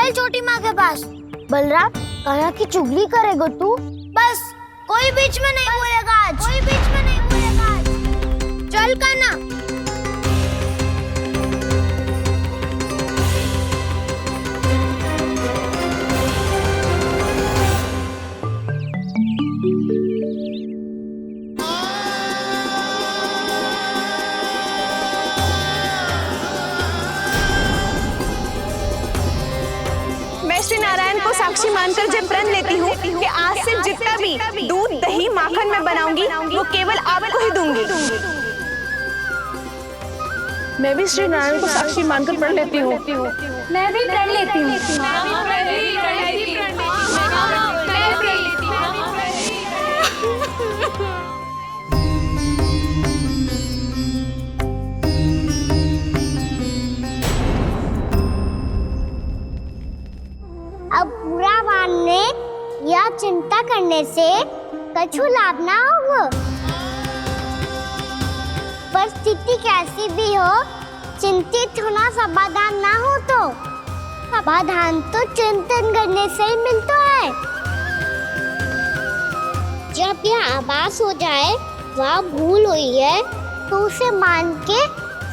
चल छोटी माँ के पास। बलराम, कान्हा की चुगली करेगा तू? बस, कोई बीच में नहीं बोलेगा आज। कोई बीच में नहीं बोलेगा आज। चल कान्हा। मैं श्री नारायण को साक्षी मानकर जब प्रण लेती हूँ कि आज से जितना भी दूध दही माखन मैं बनाऊंगी वो केवल आपको ही दूंगी। मैं भी श्री नारायण को साक्षी मानकर प्रण लेती हूँ। मैं भी प्रण लेती हूँ। अब बुरा मानने या चिंता करने से कछु लाभ ना होगा। परिस्थिति कैसी भी हो, चिंतित होना समाधान ना हो तो समाधान तो चिंतन करने से ही मिलता है। जब यह आभास हो जाए वह भूल हुई है तो उसे मान के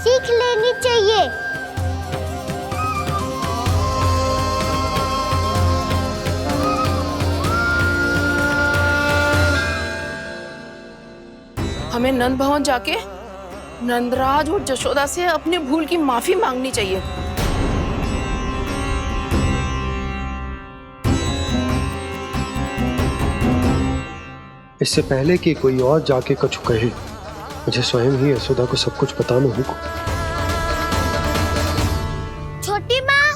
सीख लेनी चाहिए। हमें नंद भवन जाके नंदराज और जशोदा से अपनी भूल की माफी मांगनी चाहिए। इससे पहले कि कोई और जाके कछु कहे, मुझे स्वयं ही यशोदा को सब कुछ बताना होगा। छोटी माँ,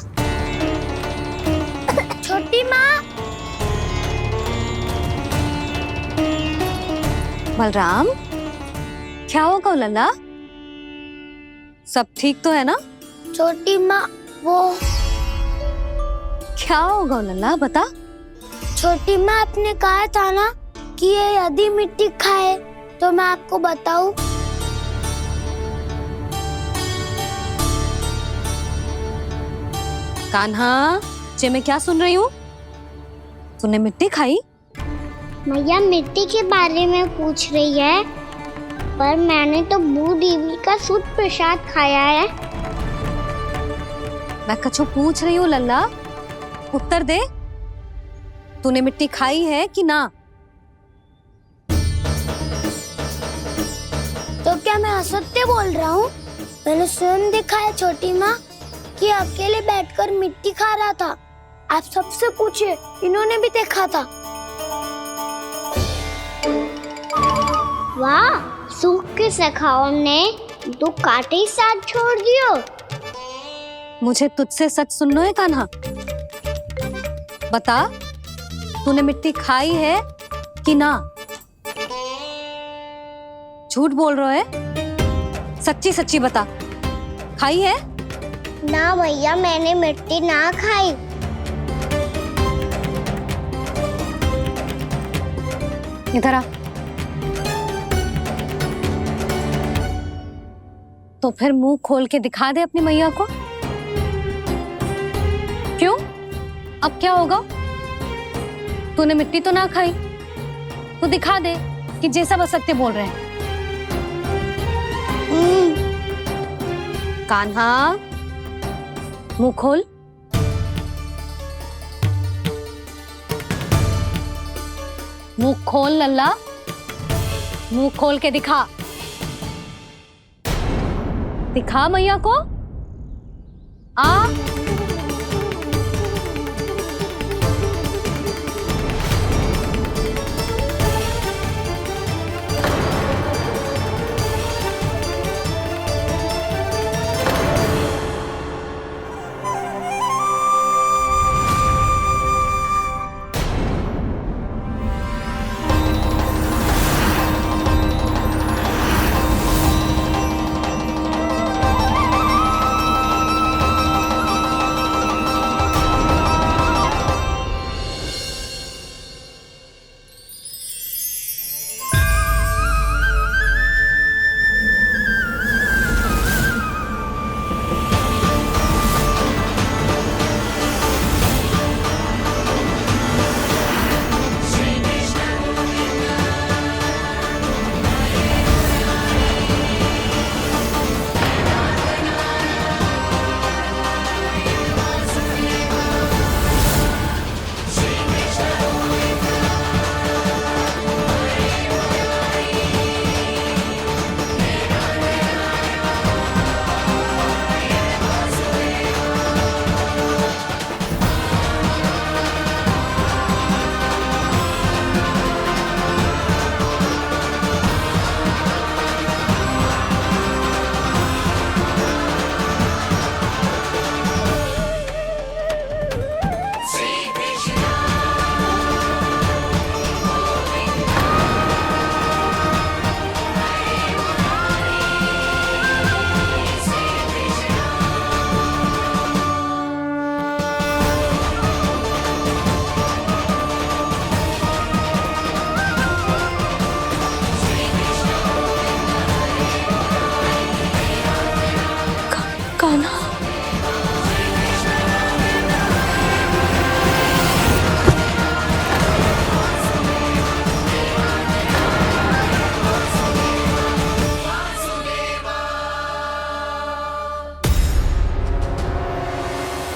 छोटी माँ। बलराम, क्या होगा लल्ला? सब ठीक तो है ना? छोटी माँ, वो क्या होगा लल्ला, बता। छोटी माँ, आपने कहा था ना कि ये यदि मिट्टी खाए तो मैं आपको बताऊं। कान्हा, जे मैं क्या सुन रही हूँ? तूने मिट्टी खाई? मैया मिट्टी के बारे में पूछ रही है, पर मैंने तो भू देवी का शुद्ध प्रसाद खाया है। मैं कछु पूछ रही हूँ लल्ला, उत्तर दे। तूने मिट्टी खाई है कि ना? तो क्या मैं असत्य बोल रहा हूँ? मैंने स्वयं देखा है छोटी माँ कि अकेले बैठकर मिट्टी खा रहा था। आप सबसे पूछिए, इन्होंने भी देखा था। वाह, सूख के सखाओं ने दो कांटे ही साथ छोड़ दियो। मुझे तुझसे सच सुनना है कान्हा। बता, तूने मिट्टी खाई है कि ना? झूठ बोल रहा है, सच्ची सच्ची बता, खाई है? ना भैया, मैंने मिट्टी ना खाई। इधर आ। तो फिर मुंह खोल के दिखा दे अपनी मैया को। क्यों? अब क्या होगा? तूने मिट्टी तो ना खाई, तो दिखा दे कि जैसा वो सत्य बोल रहे हैं। कान्हा, मुंह खोल। मुंह खोल लल्ला, मुंह खोल के दिखा। दिखा मैया को। आ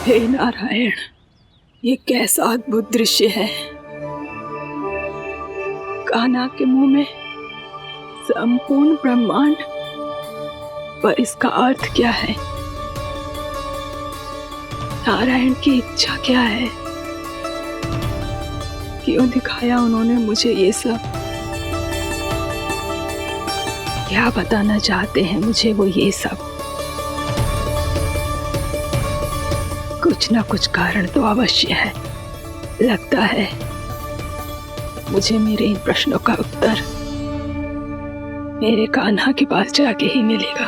हे नारायण, ये कैसा अद्भुत दृश्य है। कान्हा के मुंह में संपूर्ण ब्रह्मांड, पर इसका अर्थ क्या है? नारायण की इच्छा क्या है? क्यों दिखाया उन्होंने मुझे ये सब? क्या बताना चाहते हैं मुझे वो ये सब? कुछ ना कुछ कारण तो अवश्य है। लगता है मुझे मेरे इन प्रश्नों का उत्तर मेरे कान्हा के पास जाके ही मिलेगा।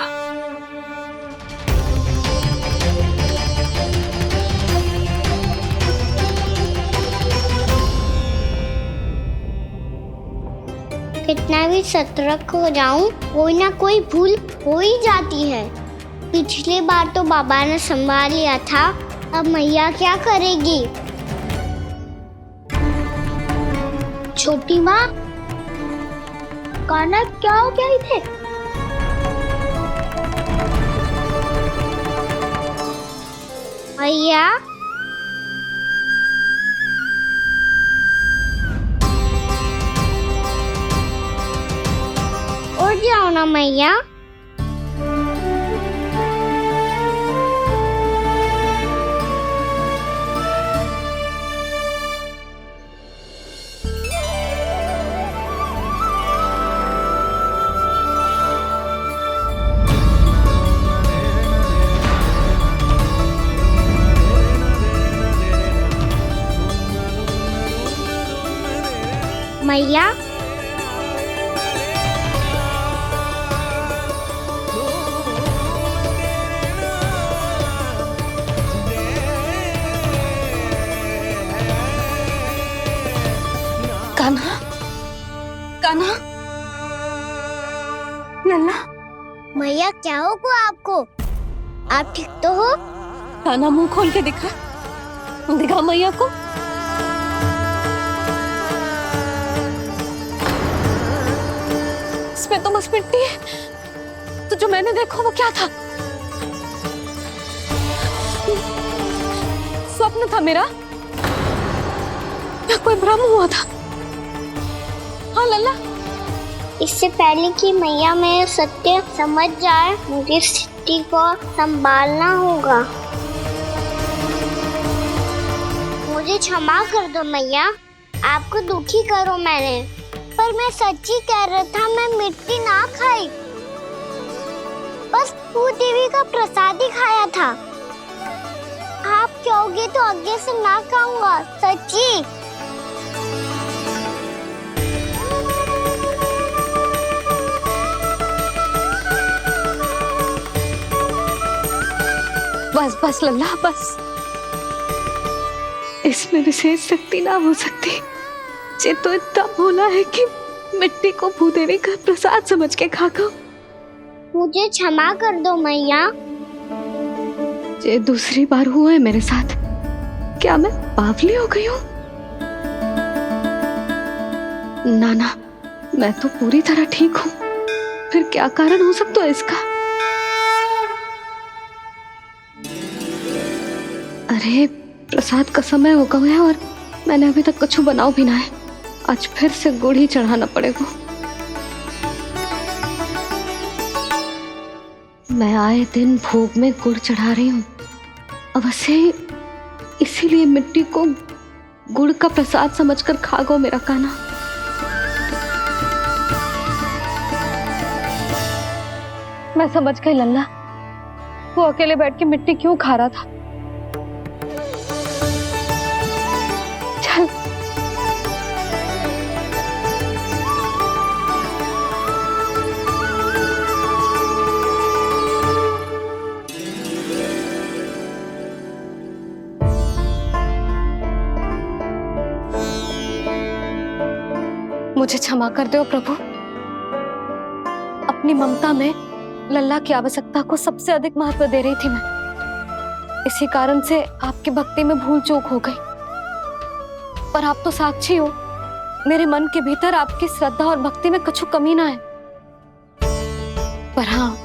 कितना भी सतर्क हो जाऊं, कोई ना कोई भूल हो ही जाती है। पिछली बार तो बाबा ने संभाल लिया था, अब मैया क्या करेगी? छोटी माँ, कान्हा क्या हो गया इधर? मैया, उठ जाओ ना मैया। मैया, कान्हा, कान्हा, लल्ला, मैया क्या होगा आपको? आप ठीक तो हो? कान्हा मुंह खोल के दिखा, दिखा मैया को। इसमें तो बस मिट्टी है, तो जो मैंने देखा वो क्या था? स्वप्न था मेरा या कोई भ्रम हुआ था? हाँ लल्ला, इससे पहले कि मैया मेरे सत्य समझ जाए, मुझे स्थिति को संभालना होगा। मुझे क्षमा कर दो मैया, आपको दुखी करो मैंने, पर मैं सच्ची कह रहा था, मैं मिट्टी ना खाई, बस भू देवी का प्रसाद ही खाया था। आप कहोगे तो आगे से ना खाऊंगा, सच्ची। बस बस लल्ला, बस। इसमें विशेष शक्ति ना हो सकती। जे तो इतना भोला है कि मिट्टी को भूदेवी का प्रसाद समझ के खागा। मुझे क्षमा कर दो मैया। ये दूसरी बार हुआ है मेरे साथ। क्या मैं बावली हो गई हूँ? ना ना, मैं तो पूरी तरह ठीक हूँ। फिर क्या कारण हो सकता है इसका? अरे प्रसाद का समय हो गया है और मैंने अभी तक कुछ बनाओ भी ना है। आज फिर से गुड़ ही चढ़ाना पड़ेगा। मैं आए दिन भोग में गुड़ चढ़ा रही हूँ, अवश्य इसीलिए मिट्टी को गुड़ का प्रसाद समझकर खा गो मेरा कान्हा। मैं समझ गई लल्ला, वो अकेले बैठ के मिट्टी क्यों खा रहा था। चल मुझे क्षमा कर दो प्रभु। अपनी ममता में लल्ला की आवश्यकता को सबसे अधिक महत्व दे रही थी मैं। इसी कारण से आपकी भक्ति में भूल चूक हो गई। पर आप तो साक्षी हो, मेरे मन के भीतर आपकी श्रद्धा और भक्ति में कुछ कमी ना है। पर हाँ,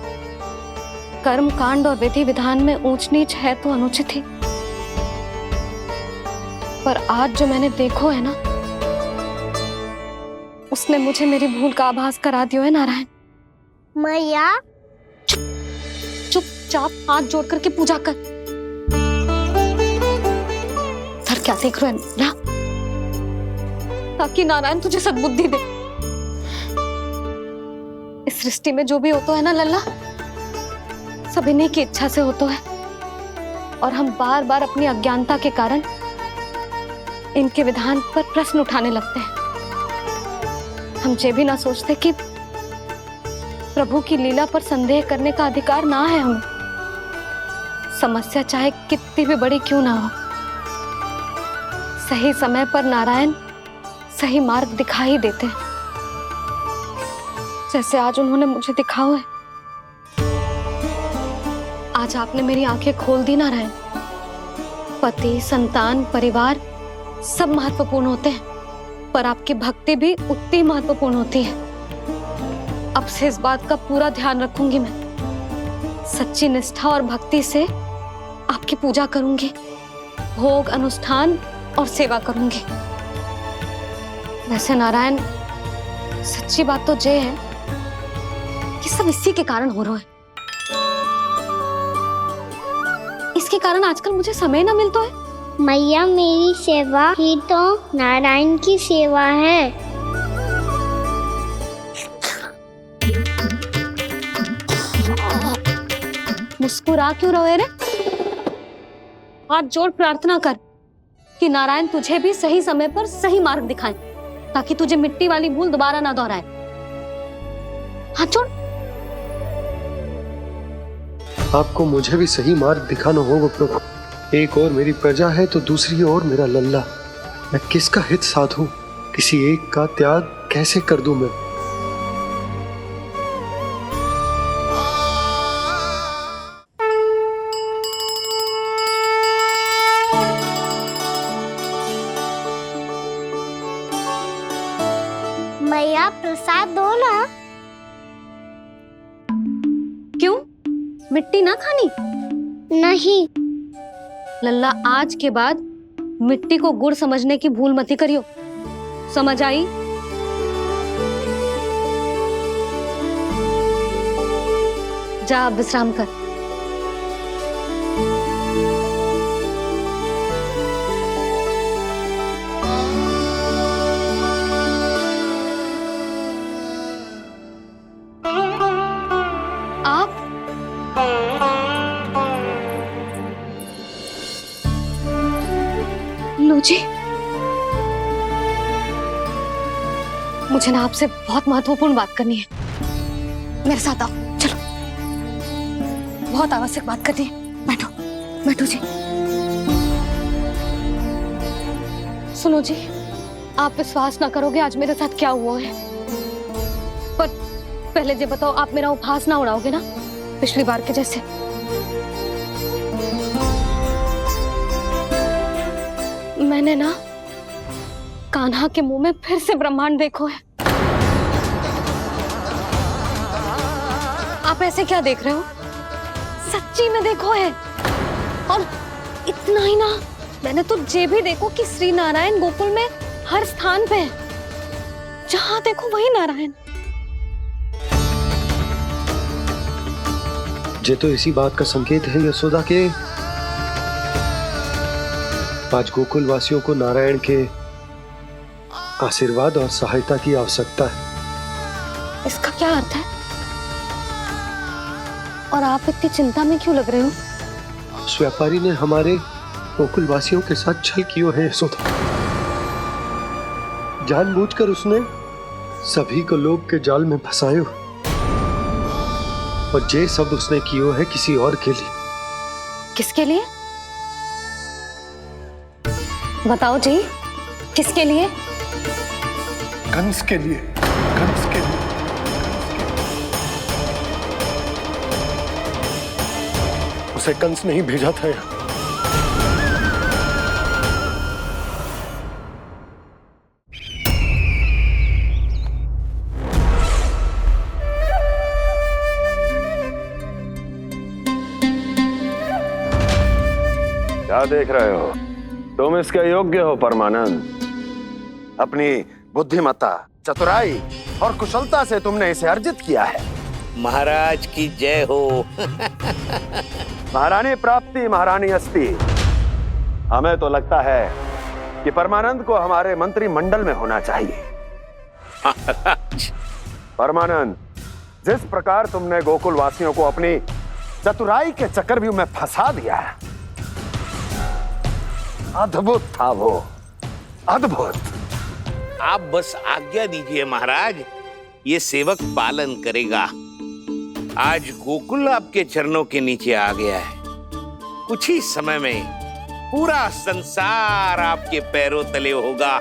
कर्म कांड और विधि विधान में ऊंच नीच है तो अनुचित ही। पर आज जो मैंने देखो है ना, उसने मुझे मेरी भूल का आभास करा दियो है नारायण। मैया चुपचाप हाथ जोड़ करके पूजा कर। सर क्या देख रहे हो ना, ताकि नारायण तुझे सद्बुद्धि दे। इस सृष्टि में जो भी होता है ना लल्ला, सब इन्हीं की इच्छा से होता है, और हम बार बार अपनी अज्ञानता के कारण इनके विधान पर प्रश्न उठाने लगते हैं। हम ये भी ना सोचते कि प्रभु की लीला पर संदेह करने का अधिकार ना है हमें। समस्या चाहे कितनी भी बड़ी क्यों ना हो, सही समय पर नारायण सही मार्ग दिखा ही देते हैं, जैसे आज उन्होंने मुझे दिखाओ है। आज आपने मेरी आंखें खोल दी नारायण। पति, संतान, परिवार सब महत्वपूर्ण होते हैं, पर आपकी भक्ति भी उतनी महत्वपूर्ण होती है। अब से इस बात का पूरा ध्यान रखूंगी मैं। सच्ची निष्ठा और भक्ति से आपकी पूजा करूंगी, भोग, अनुष्ठान और सेवा करूंगी। वैसे नारायण, सच्ची बात तो ये है कि सब इसी के कारण हो रहा है। इसके कारण आजकल मुझे समय ना मिलता है। मैया, मेरी सेवा ही तो नारायण की सेवा है। मुस्कुरा क्यों रहे रे? हाथ जोड़ प्रार्थना कर कि नारायण तुझे भी सही समय पर सही मार्ग दिखाएं, ताकि तुझे मिट्टी वाली भूल दोबारा ना दोहराए। हाथ जोड़। आपको मुझे भी सही मार्ग दिखाना होगा प्रभु। एक और मेरी प्रजा है तो दूसरी ओर मेरा लल्ला। मैं किसका हित साधूं? किसी एक का त्याग कैसे कर दूं मैं? मैया, प्रसाद दो ना। क्यों? मिट्टी ना खानी? नहीं। लल्ला, आज के बाद मिट्टी को गुड़ समझने की भूल मत करियो। समझ आई? जा अब विश्राम कर। आप लो जी, मुझे ना आपसे बहुत महत्वपूर्ण बात करनी है। मेरे साथ आओ, चलो। बहुत आवश्यक बात करनी है। बैठो, बैठो जी। सुनो जी, आप विश्वास ना करोगे आज मेरे साथ क्या हुआ है। पर पहले ये बताओ, आप मेरा उपहास ना उड़ाओगे ना, पिछली बार के जैसे? मैंने ना कान्हा के मुंह में फिर से ब्रह्मांड देखो है। आप ऐसे क्या देख रहे हो? सच्ची में देखो है। और इतना ही ना, मैंने तो ये भी देखो कि श्री नारायण गोकुल में हर स्थान पे है। जहां देखो वही नारायण। ये तो इसी बात का संकेत है यशोदा के आज गोकुल वासियों को नारायण के आशीर्वाद और सहायता की आवश्यकता है। इसका क्या अर्थ है? और आप इतनी चिंता में क्यों लग रहे हो? उस व्यापारी ने हमारे गोकुल वासियों के साथ छल किया है यशोदा। जानबूझकर उसने सभी को लोभ के जाल में फंसायो, और ये सब उसने किया है किसी और के लिए। किसके लिए? बताओ जी, किसके लिए? कंस के लिए। कंस के लिए। उसे कंस नहीं भेजा था यहाँ। क्या देख रहे हो? तुम इसके योग्य हो परमानंद। अपनी बुद्धिमत्ता, चतुराई और कुशलता से तुमने इसे अर्जित किया है। महाराज की जय हो। महारानी प्राप्ति महारानी अस्ति। हमें तो लगता है कि परमानंद को हमारे मंत्रिमंडल में होना चाहिए। परमानंद, जिस प्रकार तुमने गोकुल वासियों को अपनी चतुराई के चक्रव्यूह में फंसा दिया है, अद्भुत था वो, अद्भुत। आप बस आज्ञा दीजिए महाराज, ये सेवक पालन करेगा। आज गोकुल आपके चरणों के नीचे आ गया है। कुछ ही समय में पूरा संसार आपके पैरों तले होगा।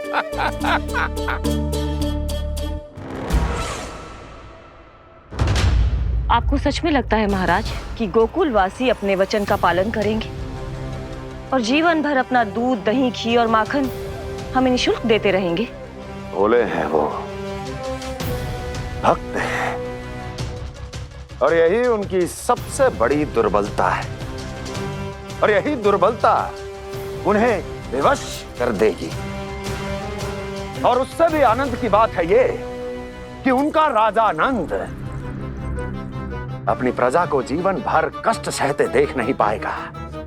आपको सच में लगता है महाराज कि गोकुल वासी अपने वचन का पालन करेंगे और जीवन भर अपना दूध, दही, घी और माखन हमें निःशुल्क देते रहेंगे? भोले हैं वो, भक्त हैं, और यही उनकी सबसे बड़ी दुर्बलता है। और यही दुर्बलता उन्हें विवश कर देगी। और उससे भी आनंद की बात है ये कि उनका राजा नंद अपनी प्रजा को जीवन भर कष्ट सहते देख नहीं पाएगा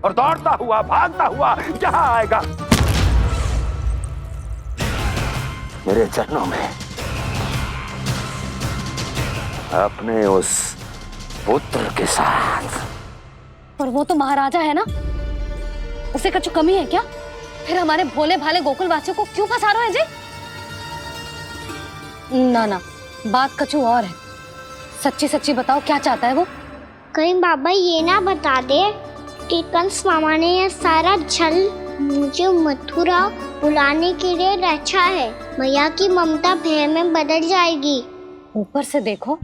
और दौड़ता हुआ, भागता हुआ यहाँ आएगा मेरे चरणों में, अपने उस पुत्र के साथ। पर वो तो महाराजा है ना, उसे कुछ कमी है क्या? फिर हमारे भोले भाले गोकुल वासियों को क्यों फंसा रहे हैं जी? ना ना, बात कछु और है। सच्ची सच्ची बताओ, क्या चाहता है वो? कहीं बाबा ये ना बता दे कि कंस मामा ने यह सारा छल मुझे मथुरा बुलाने के लिए रचा है। मैया की ममता भय में बदल जाएगी। ऊपर से देखो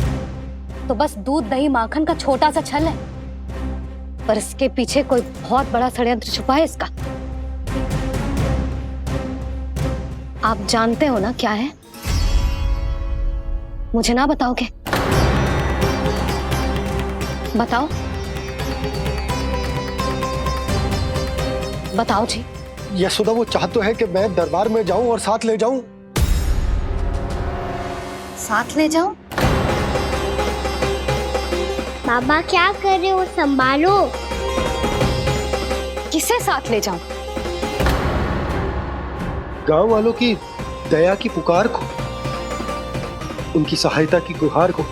तो बस दूध, दही, माखन का छोटा सा छल है, पर इसके पीछे कोई बहुत बड़ा षड्यंत्र छुपा है इसका। आप जानते हो ना क्या है? मुझे ना बताओगे? बताओ बताओ जी। यशोदा, वो चाह तो है कि मैं दरबार में जाऊं और साथ ले जाऊं। साथ ले जाऊं? बाबा क्या कर रहे हो, संभालो। किसे साथ ले जाऊं? गांव वालों की दया की पुकार को, उनकी सहायता की गुहार को।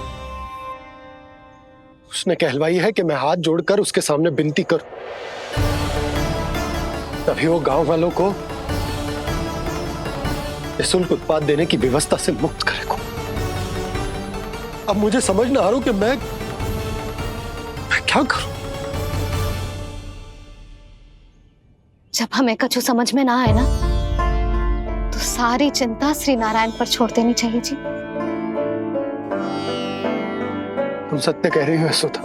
उसने कहलवाई है कि मैं हाथ जोड़कर उसके सामने विनती करूं, तभी वो गांव वालों को निःशुल्क उत्पाद देने की व्यवस्था से मुक्त करेगा। अब मुझे समझ ना आ रहा कि मैं क्या करूं। जब हमें कछु समझ में ना आए ना, तो सारी चिंता श्री नारायण पर छोड़ देनी चाहिए जी। तुम सत्य कह रही हो यशोदा,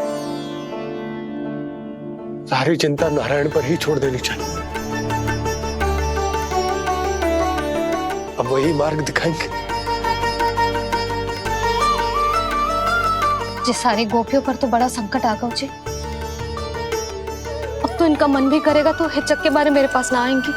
सारी चिंता नारायण पर ही छोड़ देनी चाहिए। अब वही मार्ग दिखाएंगे। जी सारी गोपियों पर तो बड़ा संकट आ गया जी। अब तो इनका मन भी करेगा तो हिचक के बारे मेरे पास ना आएंगी।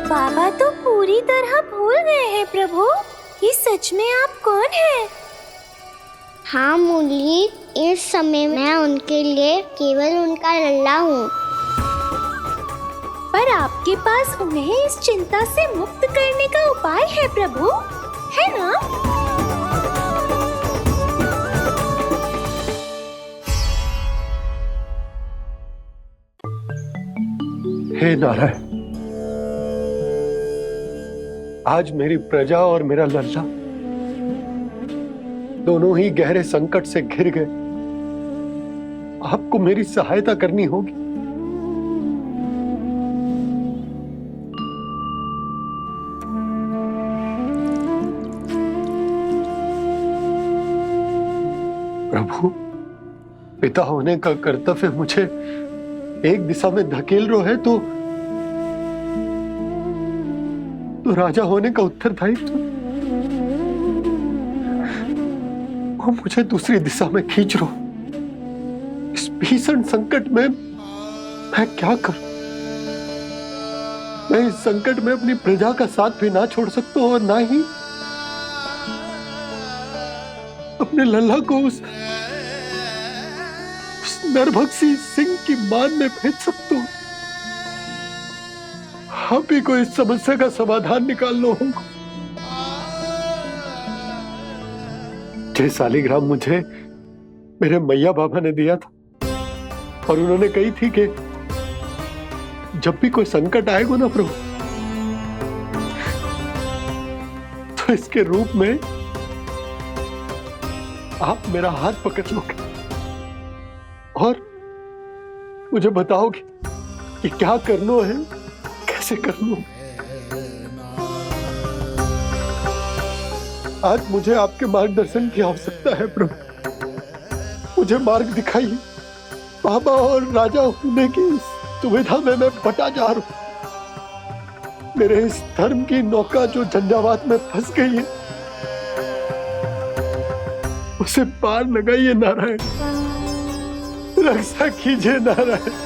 बाबा तो पूरी तरह भूल गए हैं प्रभु, ये सच में आप कौन हैं? हाँ मुरली, इस समय मैं उनके लिए केवल उनका लल्ला हूँ। पर आपके पास उन्हें इस चिंता से मुक्त करने का उपाय है प्रभु, है ना? हे नारायण, आज मेरी प्रजा और मेरा लल्ला दोनों ही गहरे संकट से घिर गए। आपको मेरी सहायता करनी होगी। प्रभु, पिता होने का कर्तव्य मुझे एक दिशा में धकेल रो है तो तो राजा होने का उत्तरदायित्व वो मुझे दूसरी दिशा में खींच रहा। इस भीषण संकट में मैं क्या करूं? मैं इस संकट में अपनी प्रजा का साथ भी ना छोड़ सकता हूं और ना ही अपने लल्ला को उस नरभक्षी सिंह की मान में भेज सकता हूं। आप ही को इस समस्या का समाधान निकालना होगा। जय शालिग्राम मुझे मेरे मैया बाबा ने दिया था और उन्होंने कही थी कि जब भी कोई संकट आएगा ना प्रभु, तो इसके रूप में आप मेरा हाथ पकड़ लोगे और मुझे बताओगे कि क्या करना है, कैसे करना है। आज मुझे आपके मार्गदर्शन की आवश्यकता है प्रभु। मुझे मार्ग दिखाइए। बाबा और राजा होने की दुविधा में मैं बटा जा रहा हूं। मेरे इस धर्म की नौका जो झंझावात में फंस गई है, उसे पार लगाइए नारायण, रक्षा कीजिए नारायण।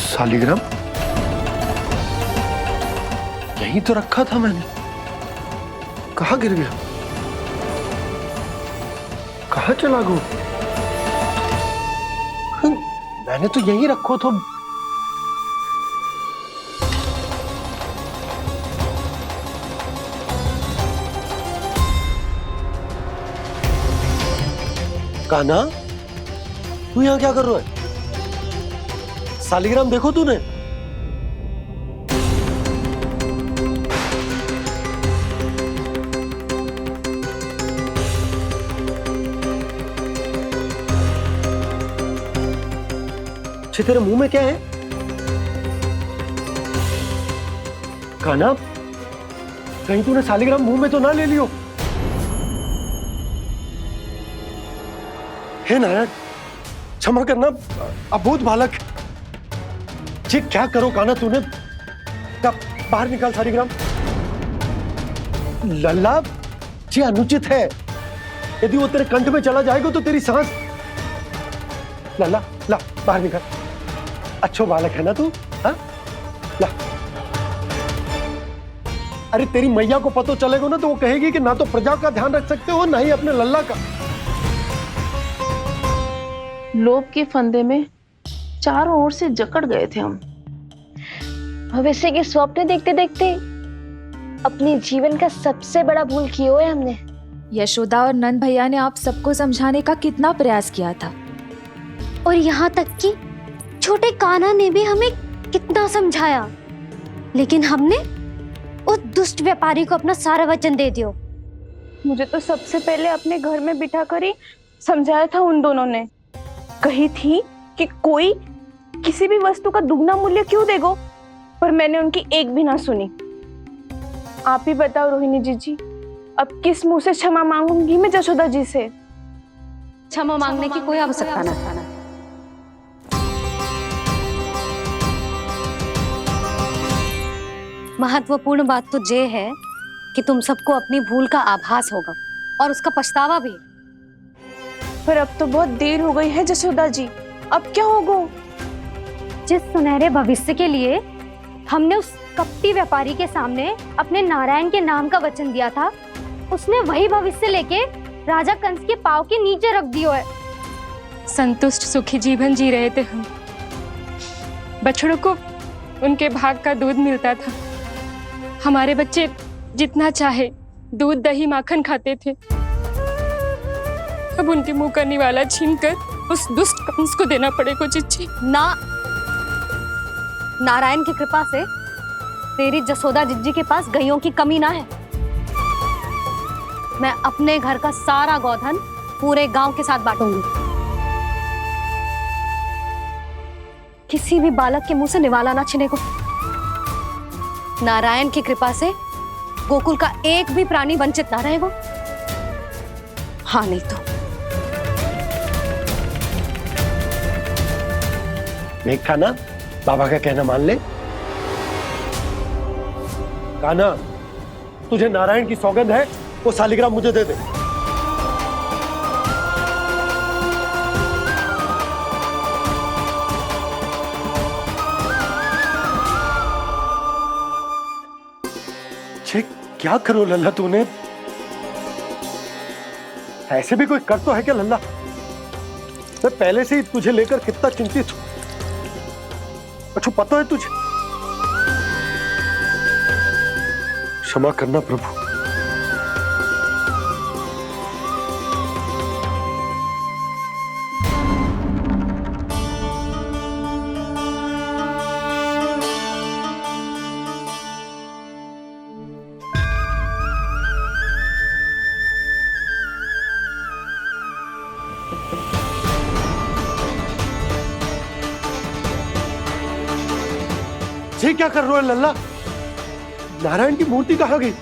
शालिग्राम यहीं तो रखा था मैंने, कहाँ गिर गया? कहाँ चला गया? मैंने तो यहीं रखो तो। कान्हा, तू यहाँ क्या कर रहा है? शालिग्राम देखो तूने? तेरे मुंह में क्या है? कान्हा, कहीं तूने शालिग्राम मुंह में तो ना ले लियो? हे नारायण, क्षमा करना, अबोध बालक। जी क्या करो कान्हा तूने? क्या बाहर निकाल शालिग्राम। लल्ला, जी अनुचित है। यदि वो तेरे कंठ में चला जाएगा तो तेरी सांस। लल्ला, ला बाहर निकाल। अच्छो बालक है ना तू? हाँ, ला। अरे तेरी मैया को पता चलेगा ना तो वो कहेगी कि ना तो प्रजा का ध्यान रख सकते हो ना ही अपने लल्ला का। लोभ के फंदे में चारों ओर से जकड़ गए थे हम। भविष्य के स्वप्न देखते देखते अपने जीवन का सबसे बड़ा भूल किया है हमने। यशोदा और नंद भैया ने आप सबको समझाने का कितना प्रयास किया था, और यहाँ तक कि छोटे कान्हा ने भी हमें कितना समझाया, लेकिन हमने उस दुष्ट व्यापारी को अपना सारा वचन दे दिया। मुझे तो सबसे पहले अपने घर में बिठा कर ही समझाया था उन दोनों ने। कही थी कि कोई किसी भी वस्तु का दुगना मूल्य क्यों देगो, पर मैंने उनकी एक भी ना सुनी। आप ही बताओ रोहिणी जी, अब किस मुंह से क्षमा मांगूंगी मैं जशोदा जी से? क्षमा मांगने की कोई आवश्यकता ना था। महत्वपूर्ण बात तो ये है कि तुम सबको अपनी भूल का आभास होगा और उसका पछतावा भी। पर अब तो बहुत देर हो गई है जशोदा जी, अब क्या होगा? जिस सुनहरे भविष्य के लिए हमने उस कपटी व्यापारी के सामने अपने नारायण के नाम का वचन दिया था, उसने वही भविष्य लेके राजा कंस के पांव के नीचे रख दिया है। संतुष्ट सुखी जीवन जी रहे थे हम। बछड़ों को उनके भाग का दूध मिलता था। हमारे बच्चे जितना चाहे दूध दही माखन खाते थे। अब उनके मुंह का निवाला छीनकर उस दुष्ट कंस को देना पड़ेगा। चिच्ची ना, नारायण की कृपा से तेरी जसोदा जिज्जी के पास गायों की कमी ना है। मैं अपने घर का सारा गोधन पूरे गांव के साथ बांटूंगी। किसी भी बालक के मुंह से निवाला ना छिने को। नारायण की कृपा से गोकुल का एक भी प्राणी वंचित ना रहेगा। हाँ नहीं तो देख कान्हा, बाबा का कहना मान ले। कान्हा, तुझे नारायण की सौगंध है, वो शालिग्राम मुझे दे दे। छे, क्या करो लल्ला तूने? ऐसे भी कोई कर तो है क्या लल्ला? मैं पहले से ही तुझे लेकर कितना चिंतित हूं। अच्छा पता है तुझे? क्षमा करना प्रभु। ये क्या कर रहे हो लल्ला? नारायण की मूर्ति कहाँ गई?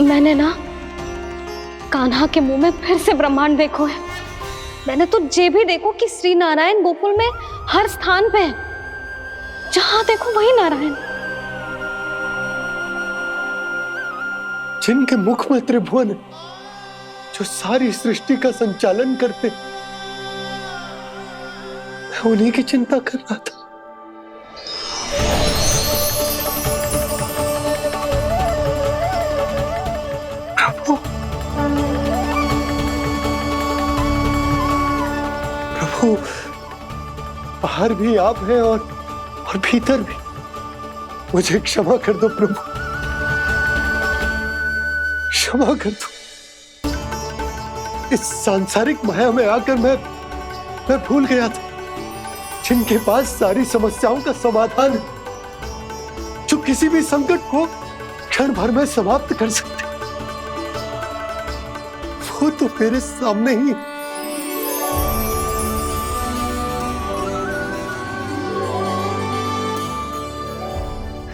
मैंने ना कान्हा के मुंह में फिर से ब्रह्मांड देखो है। मैंने तो ये भी देखो कि श्री नारायण गोकुल में हर स्थान पे है। जहां देखो वही नारायण। जिनके मुख में त्रिभुवन है, जो सारी सृष्टि का संचालन करते, मैं उन्हीं की चिंता कर रहा था। प्रभु, प्रभु, बाहर भी आप हैं और भीतर भी। मुझे क्षमा कर दो प्रभु, क्षमा कर दो। इस सांसारिक माया में आकर मैं भूल गया था जिनके पास सारी समस्याओं का समाधान है, जो किसी भी संकट को क्षण भर में समाप्त कर सकते, वो तो मेरे सामने ही।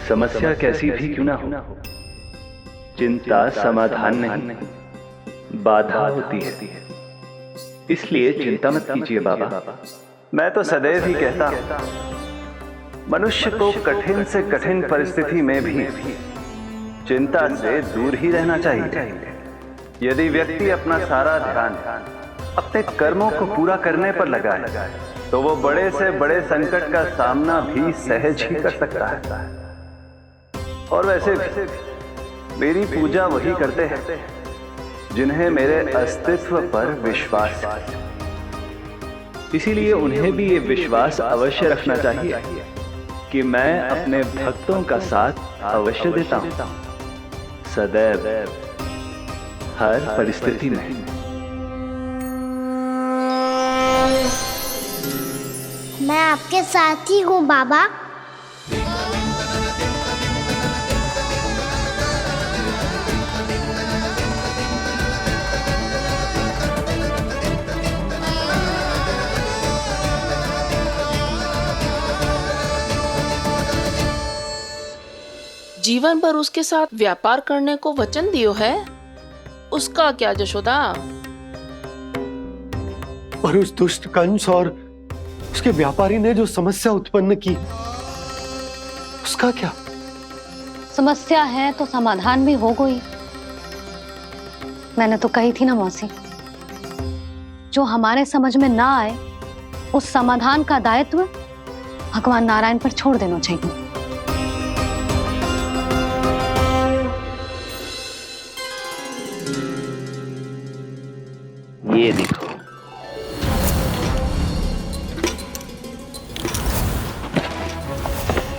समस्या कैसी भी क्यों ना हो, चिंता समाधान नहीं, बाधा होती है। इसलिए चिंता मत कीजिए बाबा। मैं तो सदैव ही कहता हूं, मनुष्य को कठिन से कठिन परिस्थिति में भी चिंता से दूर ही रहना चाहिए। यदि व्यक्ति अपना सारा ध्यान अपने कर्मों को पूरा करने पर लगाए, तो वो बड़े से बड़े संकट का सामना भी सहज ही कर सकता है। और वैसे भी मेरी पूजा वही करते हैं जिन्हें मेरे अस्तित्व पर विश्वास है। इसीलिए उन्हें भी ये विश्वास अवश्य रखना चाहिए कि मैं अपने भक्तों का साथ अवश्य देता हूं, सदैव, हर परिस्थिति में। मैं आपके साथ ही हूँ बाबा। जीवन भर उसके साथ व्यापार करने को वचन दियो है, उसका क्या जशोदा? और उस दुष्ट कंस और उसके व्यापारी ने जो समस्या उत्पन्न की, उसका क्या? समस्या है तो समाधान भी हो गई। मैंने तो कही थी ना मौसी, जो हमारे समझ में ना आए उस समाधान का दायित्व भगवान नारायण पर छोड़ देना चाहिए। ये देखो,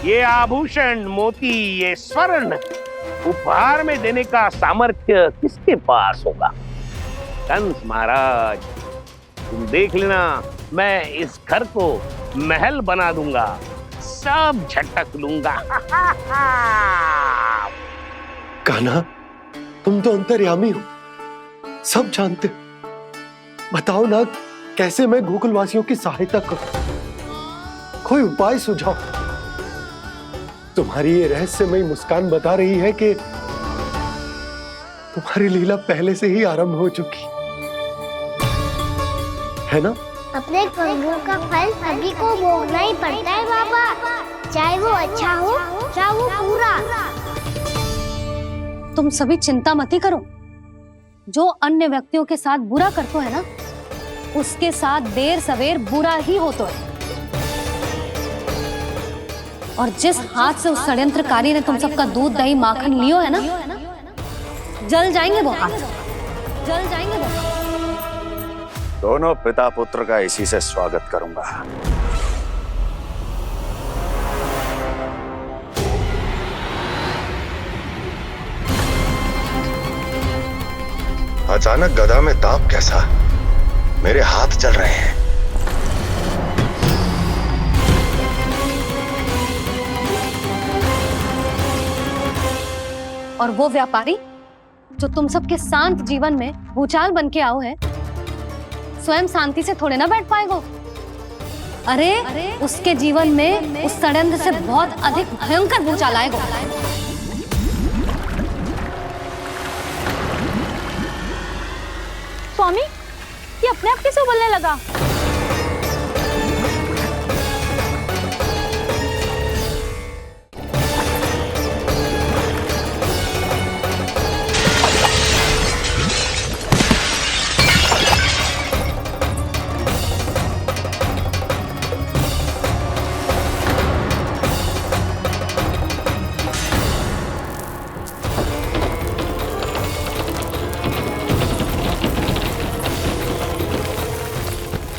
ये आभूषण, मोती, ये स्वर्ण उपहार में देने का सामर्थ्य किसके पास होगा? कंस महाराज, तुम देख लेना, मैं इस घर को महल बना दूंगा, सब झटक लूंगा। कान्हा, तुम तो अंतर्यामी हो, सब जानते। बताओ ना, कैसे मैं गोकुलवासियों की सहायता करूं? कोई उपाय सुझाओ। तुम्हारी ये रहस्यमयी मुस्कान बता रही है कि तुम्हारी लीला पहले से ही आरंभ हो चुकी है ना? अपने कर्मों का फल सभी को भोगना ही पड़ता है बाबा, चाहे वो अच्छा हो चाहे वो बुरा। तुम सभी चिंता मत ही करो। जो अन्य व्यक्तियों के साथ बुरा करते है ना, उसके साथ देर सवेर बुरा ही होता है। और जिस हाथ से उस षड्यंत्रकारी ने तुम सबका दूध दही माखन लियो है ना, जल जाएंगे वो हाथ, जल जाएंगे वो हाथ। दोनों पिता पुत्र का इसी से स्वागत करूंगा। अचानक गदा में ताप कैसा? मेरे हाथ जल रहे हैं। और वो व्यापारी जो तुम सबके शांत जीवन में भूचाल बन के आओ है, स्वयं शांति से थोड़े ना बैठ पाएगो। अरे उसके जीवन में उस षड्यंत्र से बहुत अधिक भयंकर भूचाल आएगा। स्वामी, ये अपने आप कैसे उबलने लगा?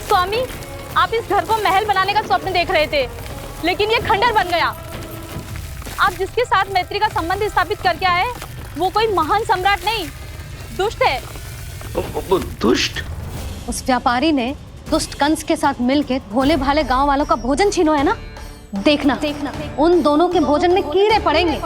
स्वामी, आप इस घर को महल बनाने का स्वप्न देख रहे थे, लेकिन ये खंडर बन गया। आप जिसके साथ मैत्री का संबंध स्थापित करके आए, वो कोई महान सम्राट नहीं, दुष्ट है। दुष्ट? उस व्यापारी ने दुष्ट कंस के साथ मिलकर भोले भाले गांव वालों का भोजन छीनो है ना, देखना उन दोनों के भोजन में कीड़े पड़ेंगे।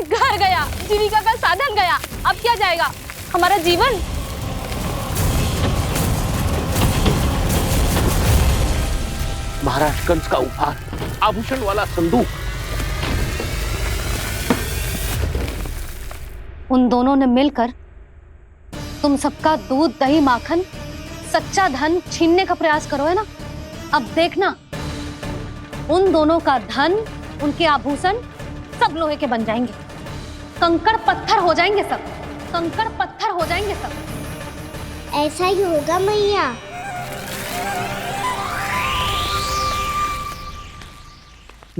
घर गया, जीविका का साधन गया, अब क्या जाएगा हमारा जीवन? महाराज कंस का उपहार, आभूषण वाला संदूक। उन दोनों ने मिलकर तुम सबका दूध दही माखन सच्चा धन छीनने का प्रयास करो है ना। अब देखना उन दोनों का धन, उनके आभूषण सब लोहे के बन जाएंगे, कंकड़ पत्थर हो जाएंगे सब, कंकड़ पत्थर हो जाएंगे सब। ऐसा ही होगा मैया।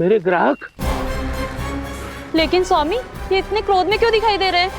मेरे ग्राहक? लेकिन स्वामी, ये इतने क्रोध में क्यों दिखाई दे रहे हैं?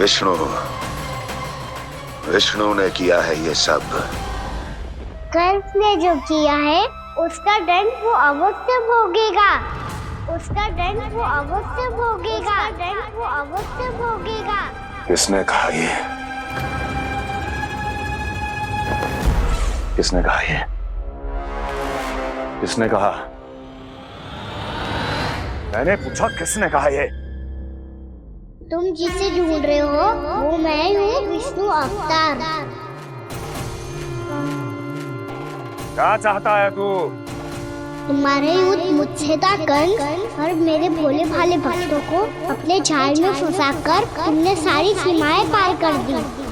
विष्णु विष्णु ने किया है ये सब। कंस ने जो किया है उसका दंड वो अवश्य भोगेगा। उसका दंड वो अवश्य भोगेगा। दंड वो अवश्य भोगेगा। किसने कहा ये? किसने कहा ये? किसने कहा? मैंने पूछा किसने कहा ये? तुम जिसे ढूंढ रहे हो वो मैं हूँ, विष्णु अवतार। क्या चाहता है तू? तुम्हारे युद्ध मुझसे था कंस, और मेरे भोले भाले भक्तों को अपने जाल में फंसाकर तुमने सारी सीमाएं पार कर दी।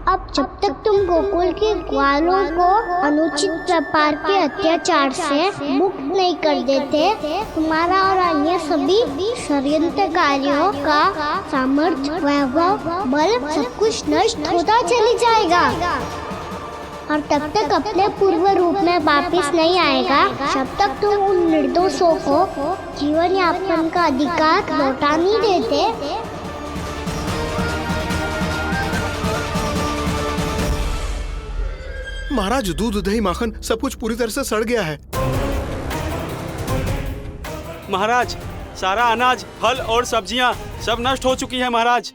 अब जब तक तुम गोकुल के ग्वालों को अनुचित प्रकार के अत्याचार से मुक्त नहीं कर देते, तुम्हारा और अन्य सभी षड्यंत्रकारियों का सामर्थ्य, वैभव, बल सब कुछ नष्ट होता चली जाएगा। और तब तक अपने पूर्व रूप में वापस नहीं आएगा जब तक तुम उन निर्दोषों को जीवन यापन का अधिकार लौटा नहीं देते। महाराज, दूध दही माखन सब कुछ पूरी तरह से सड़ गया है। महाराज, सारा अनाज, फल और सब्जियां सब नष्ट हो चुकी हैं महाराज।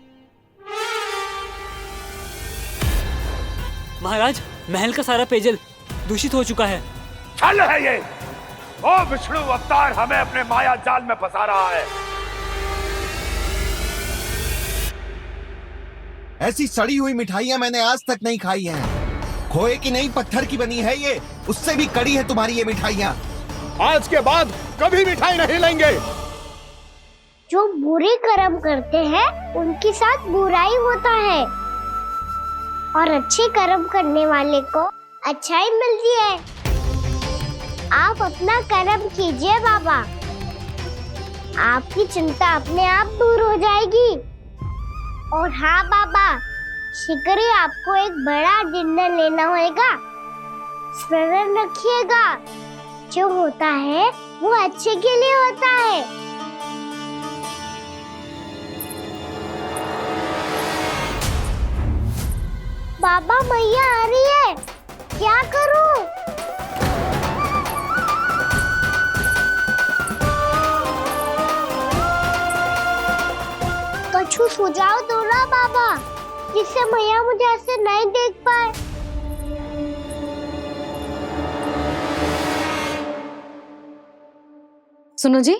महाराज, महल का सारा पेयजल दूषित हो चुका है। छल है ये। ओ विष्णु अवतार हमें अपने माया जाल में फंसा रहा है। ऐसी सड़ी हुई मिठाइयां मैंने आज तक नहीं खाई हैं। खोए की नहीं, पत्थर की बनी है ये, उससे भी कड़ी है तुम्हारी ये मिठाइयां। आज के बाद कभी मिठाई नहीं लेंगे। जो बुरे कर्म करते हैं उनके साथ बुराई होता है, और अच्छे कर्म करने वाले को अच्छाई मिलती है। आप अपना कर्म कीजिए बाबा, आपकी चिंता अपने आप दूर हो जाएगी। और हाँ बाबा, शीघ्र ही आपको एक बड़ा निर्णय लेना होगा। स्मरण रखिएगा, जो होता है वो अच्छे के लिए होता है। बाबा, मैया आ रही है, क्या करूं? कुछ सुझाव दो ना बाबा, जिससे मैया मुझे ऐसे नहीं देख पाए। सुनो जी,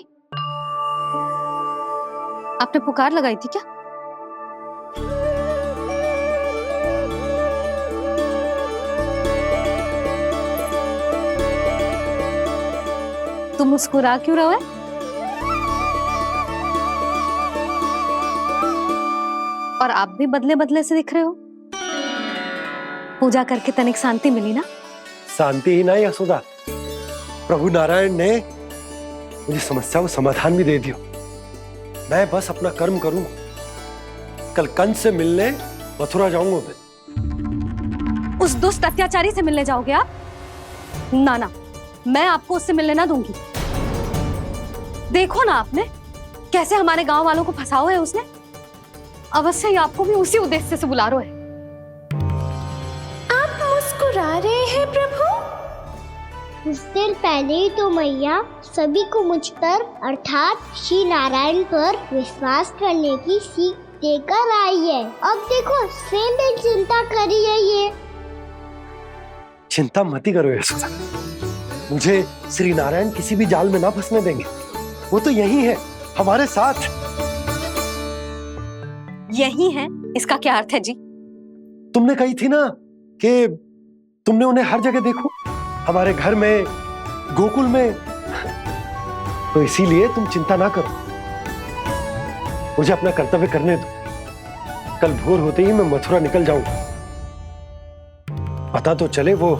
आपने पुकार लगाई थी क्या? तुम मुस्कुरा क्यों रहे हो? और आप भी बदले बदले से दिख रहे हो। पूजा करके तनिक शांति मिली ना? शांति ही नहीं यशोदा, प्रभु नारायण ने मुझे समस्या को समाधान भी दे दिया। मैं बस अपना कर्म करूंगा। कल कंस से मिलने मथुरा जाऊंगा मैं। उस दुष्ट अत्याचारी से मिलने जाओगे आप? ना ना, मैं आपको उससे मिलने ना दूंगी। देखो ना आपने कैसे हमारे गांव वालों को फंसाओ है उसने। अवश्य ही आपको भी उसी उद्देश्य से बुला रहा है। आप मुस्कुरा रहे हैं प्रभु? कुछ देर पहले ही तो मैया सभी को मुझ पर अर्थात श्री नारायण पर विश्वास करने की सीख देकर आई है। अब देखो स्वयं भी चिंता करी है ये। चिंता मत करो यशोदा, मुझे श्री नारायण किसी भी जाल में ना फंसने देंगे। वो तो यही है हमारे साथ। यही है, इसका क्या अर्थ है जी? तुमने कही थी ना कि तुमने उन्हें हर जगह देखो, हमारे घर में, गोकुल में। तो इसीलिए तुम चिंता ना करो, मुझे अपना कर्तव्य करने दो। कल भोर होते ही मैं मथुरा निकल जाऊंगा। पता तो चले वो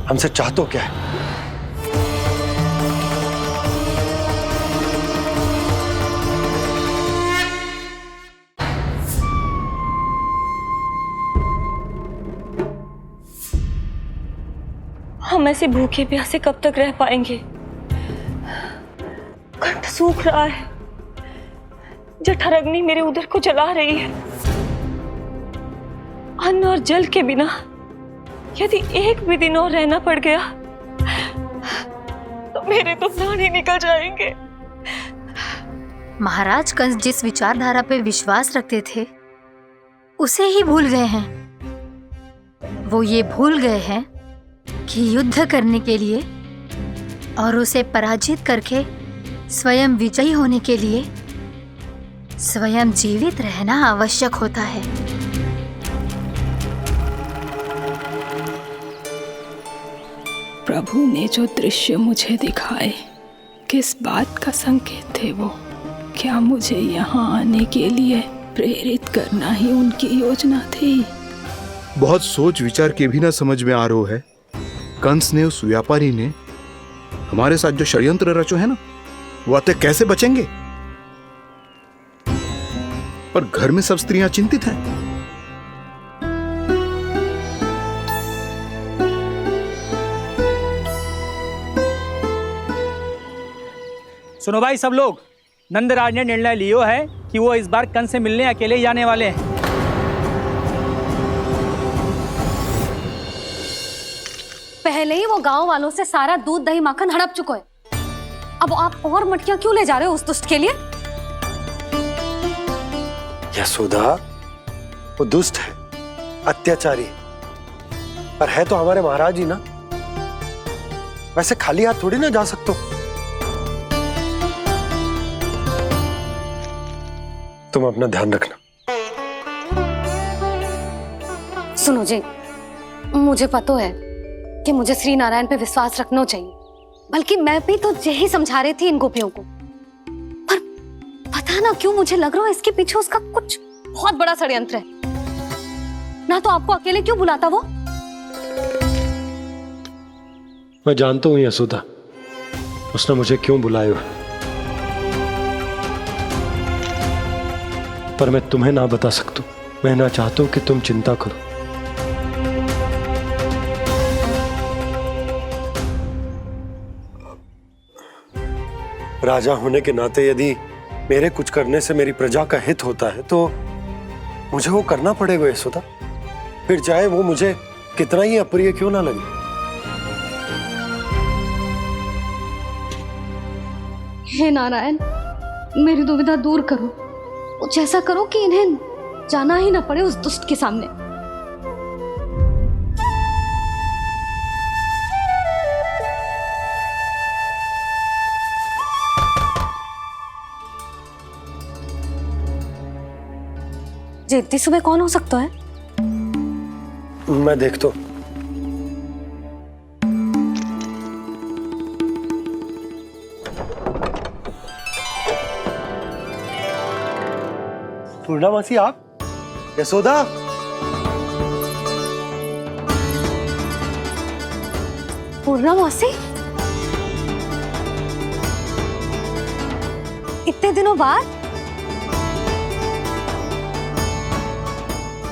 हमसे चाहतो क्या है। हम ऐसे भूखे प्यासे कब तक रह पाएंगे? कंठ सूख रहा है, जठराग्नि मेरे उदर को जला रही है। अन्न और जल के बिना यदि एक भी दिन और रहना पड़ गया तो मेरे तो प्राण ही निकल जाएंगे। महाराज कंस जिस विचारधारा पे विश्वास रखते थे उसे ही भूल गए हैं। वो ये भूल गए हैं कि युद्ध करने के लिए और उसे पराजित करके स्वयं विजयी होने के लिए स्वयं जीवित रहना आवश्यक होता है। प्रभु ने जो दृश्य मुझे दिखाए किस बात का संकेत थे वो? क्या मुझे यहाँ आने के लिए प्रेरित करना ही उनकी योजना थी? बहुत सोच विचार के भी ना समझ में आ रहा है। कंस ने, उस व्यापारी ने हमारे साथ जो षड्यंत्र रचो है ना, वो आते कैसे बचेंगे? पर घर में सब स्त्रियां चिंतित हैं। सुनो भाई सब लोग, नंदराज ने निर्णय लियो है कि वो इस बार कंस से मिलने अकेले ही आने वाले हैं। पहले ही वो गांव वालों से सारा दूध दही माखन हड़प चुका है। अब आप और मटकियां क्यों ले जा रहे हो उस दुष्ट के लिए? यशोदा, वो दुष्ट है, अत्याचारी, पर है तो हमारे महाराज ही ना। वैसे खाली हाथ थोड़ी ना जा सकते हो। तुम अपना ध्यान रखना। सुनो जी, मुझे पता है कि मुझे श्री नारायण पे विश्वास रखना चाहिए, बल्कि मैं भी तो यही समझा रही थी इन गोपियों को। पर पता ना क्यों मुझे लग रहा है इसके पीछे उसका कुछ बहुत बड़ा षड्यंत्र है। ना तो आपको अकेले क्यों बुलाता वो? मैं जानता हूं यशोदा, उसने मुझे क्यों बुलाया, पर मैं तुम्हें ना बता सकता। मैं ना चाहता हूं कि तुम चिंता करो। राजा होने के नाते यदि मेरे कुछ करने से मेरी प्रजा का हित होता है तो मुझे वो करना पड़ेगा यशोदा, फिर चाहे वो मुझे कितना ही अप्रिय क्यों ना लगे। हे नारायण, मेरी दुविधा दूर करो। कुछ ऐसा करो कि इन्हें जाना ही ना पड़े उस दुष्ट के सामने। जी इतनी सुबह कौन हो सकता है? मैं देखता हूं। पूर्णामासी, आप? यशोदा, पूर्णामासी, इतने दिनों बाद?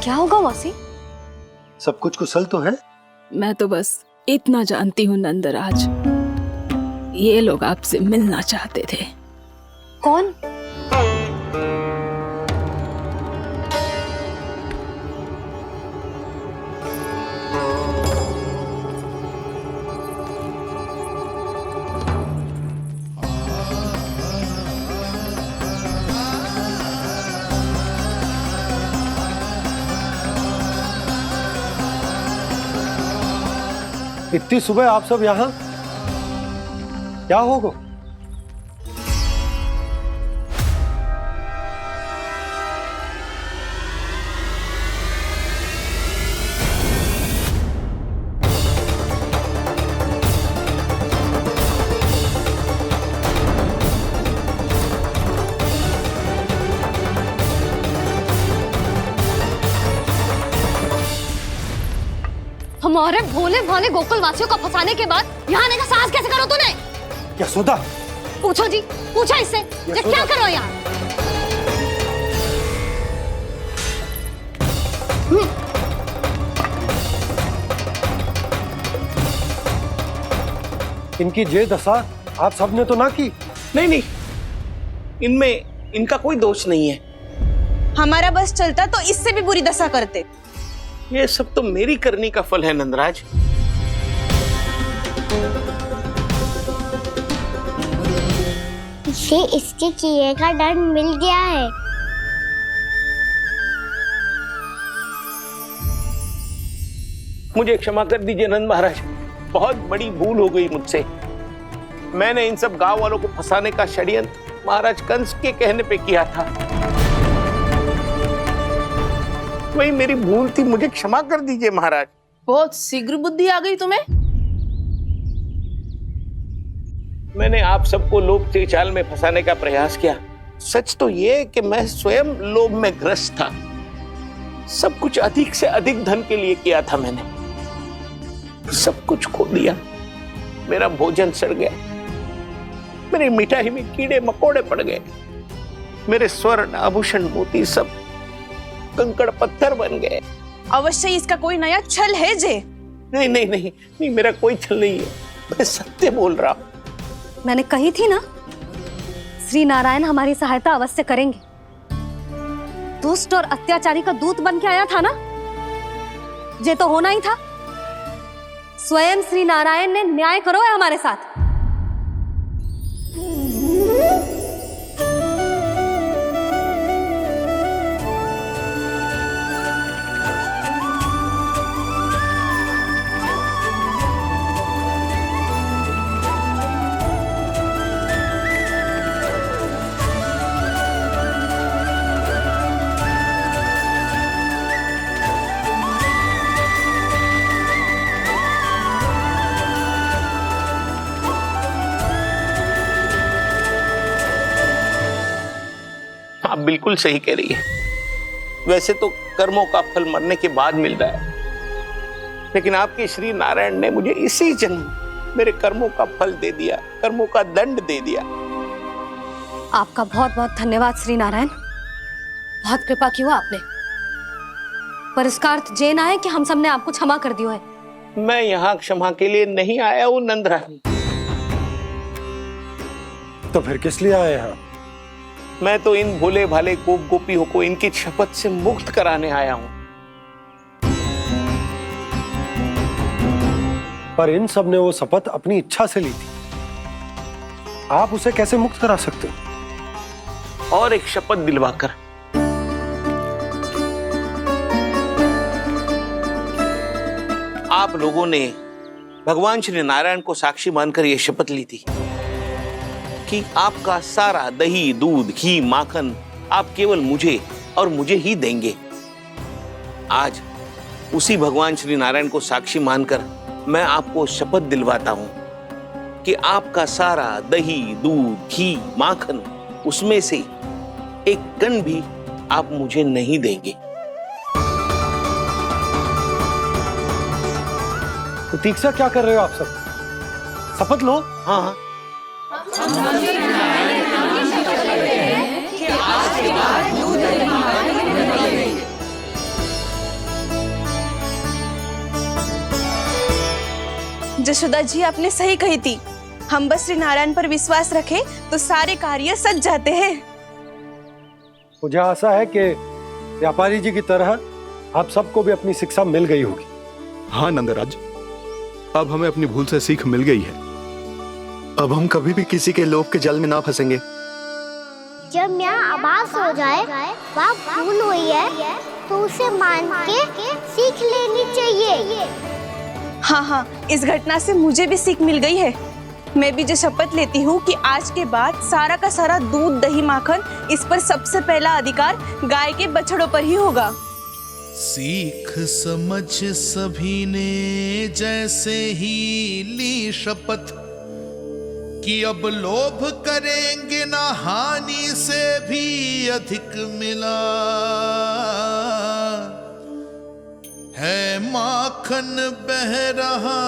क्या होगा मासी? सब कुछ कुशल तो है? मैं तो बस इतना जानती हूँ नंदराज, ये लोग आपसे मिलना चाहते थे। कौन? इतनी सुबह आप सब यहाँ? क्या होगा? हमारे भोले भाले गोकुल वासियों को फंसाने के बाद यहाँ आने का साहस कैसे करो तूने? यशोदा, पूछो जी, पूछो इससे, ये क्या करो यहाँ? इनकी ये दशा आप सबने तो ना की? नहीं नहीं, इनमें इनका कोई दोष नहीं है। हमारा बस चलता तो इससे भी बुरी दशा करते। ये सब तो मेरी करनी का फल है नंदराज। इसे इसके किए का डर मिल गया है। मुझे क्षमा कर दीजिए नंद महाराज, बहुत बड़ी भूल हो गई मुझसे। मैंने इन सब गांव वालों को फंसाने का षड्यंत्र महाराज कंस के कहने पे किया था। वही मेरी भूल थी, मुझे क्षमा कर दीजिए महाराज। बहुत शीघ्र बुद्धि आ गई तुम्हें। मैंने आप सबको लोभ के चाल में फंसाने का प्रयास किया। सच तो ये कि मैं स्वयं लोभ में ग्रस्त था। सब कुछ अधिक से अधिक धन के लिए किया था मैंने। सब कुछ खो दिया। मेरा भोजन सड़ गया, मेरी मिठाई में कीड़े मकोड़े पड़ गए, मेरे स्वर्ण आभूषण मोती सब कंकड़ पत्थर बन गए। अवश्य इसका कोई नया छल है जे। नहीं नहीं नहीं नहीं, मेरा कोई छल नहीं है, मैं सत्य बोल रहा हूं। मैंने कही थी ना, श्री नारायण हमारी सहायता अवश्य करेंगे। दुष्ट और अत्याचारी का दूत बन के आया था ना, ये तो होना ही था। स्वयं श्री नारायण ने न्याय करो है हमारे साथ। आप बिल्कुल सही कह रही है। वैसे तो कर्मों का फल मरने के बाद मिल रहा है, लेकिन आपके श्री नारायण ने मुझे इसी जन्म मेरे कर्मों का फल दे दिया, कर्मों का दंड दे दिया। आपका बहुत बहुत धन्यवाद श्री नारायण, बहुत कृपा की हो आपने। पर इसका अर्थ ये ना है कि हम सबने आपको क्षमा कर दिया है। मैं यहाँ क्षमा के लिए नहीं आया हूँ नंदरानी। तो फिर किस लिए आए हैं? मैं तो इन भोले भाले गोप गोपियों को इनकी शपथ से मुक्त कराने आया हूं। पर इन सब ने वो शपथ अपनी इच्छा से ली थी, आप उसे कैसे मुक्त करा सकते हो? और एक शपथ दिलवाकर। आप लोगों ने भगवान श्री नारायण को साक्षी मानकर यह शपथ ली थी कि आपका सारा दही, दूध, घी, माखन आप केवल मुझे और मुझे ही देंगे। आज उसी भगवान श्री नारायण को साक्षी मानकर मैं आपको शपथ दिलवाता हूं कि आपका सारा दही, दूध, घी, माखन उसमें से एक कण भी आप मुझे नहीं देंगे। प्रतीक्षा क्या कर रहे हो आप सब? शपथ लो। हाँ जशोदा जी, आपने सही कही थी। हम बस श्री नारायण पर विश्वास रखें तो सारे कार्य सज जाते हैं। मुझे आशा है कि व्यापारी जी की तरह आप सबको भी अपनी शिक्षा मिल गई होगी। हाँ नंदराज, अब हमें अपनी भूल से सीख मिल गई है। अब हम कभी भी किसी के लोभ के जाल में ना फंसेंगे। जब यहाँ आभास हो जाए वहाँ भूल हुई है तो उसे मान के सीख लेनी चाहिए। हाँ हाँ, इस घटना से मुझे भी सीख मिल गई है। मैं भी जो शपथ लेती हूँ कि आज के बाद सारा का सारा दूध, दही, माखन इस पर सबसे पहला अधिकार गाय के बछड़ों पर ही होगा। सीख समझ सभी ने जैसे ही ली शपथ कि अब लोभ करेंगे ना हानि से भी अधिक मिला है, माखन बह रहा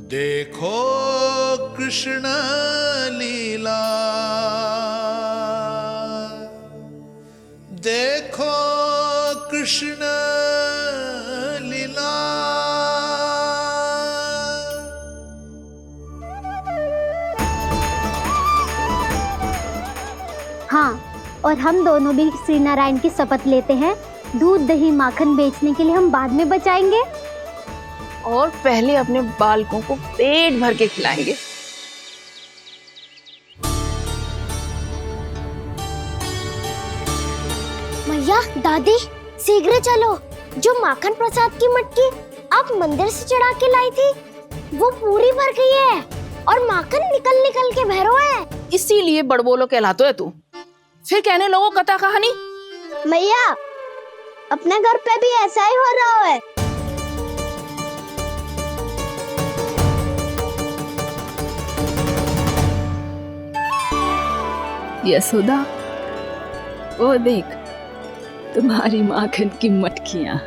देखो कृष्ण लीला, देखो कृष्ण लीला। हाँ, और हम दोनों भी श्री नारायण की शपथ लेते हैं, दूध दही माखन बेचने के लिए हम बाद में बचाएंगे और पहले अपने बालकों को पेट भर के खिलाएंगे। मैया, दादी, शीघ्र चलो। जो माखन प्रसाद की मटकी आप मंदिर से चढ़ा के लाई थी, वो पूरी भर गई है और माखन निकल निकल के बह रहा है। इसीलिए बड़बोलो कहलाते है तू। फिर कहने लोगों कथा कहानी। मैया, अपने घर पे भी ऐसा ही हो रहा है। यशोदा, वो देख तुम्हारी माखन की मटकियां।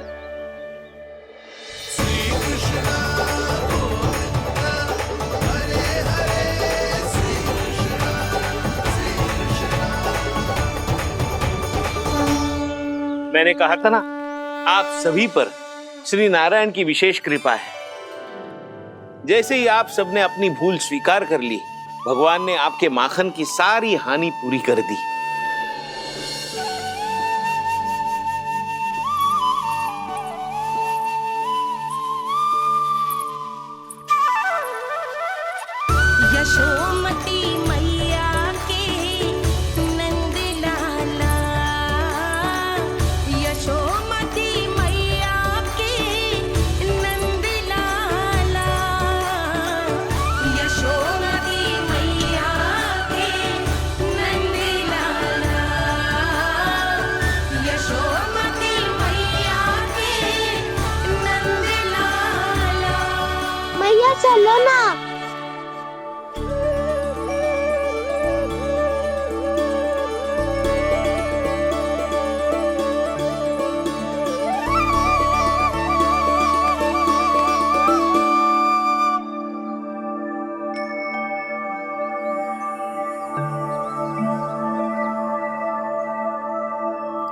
मैंने कहा था ना, आप सभी पर श्री नारायण की विशेष कृपा है। जैसे ही आप सबने अपनी भूल स्वीकार कर ली, भगवान ने आपके माखन की सारी हानि पूरी कर दी। यशोमती मैया के नंद लाला, यशोमती मैया के नंद लाला, यशोमती मैया के नंद लाला, यशोमती मैया के नंद लाला। मैया चलो ना।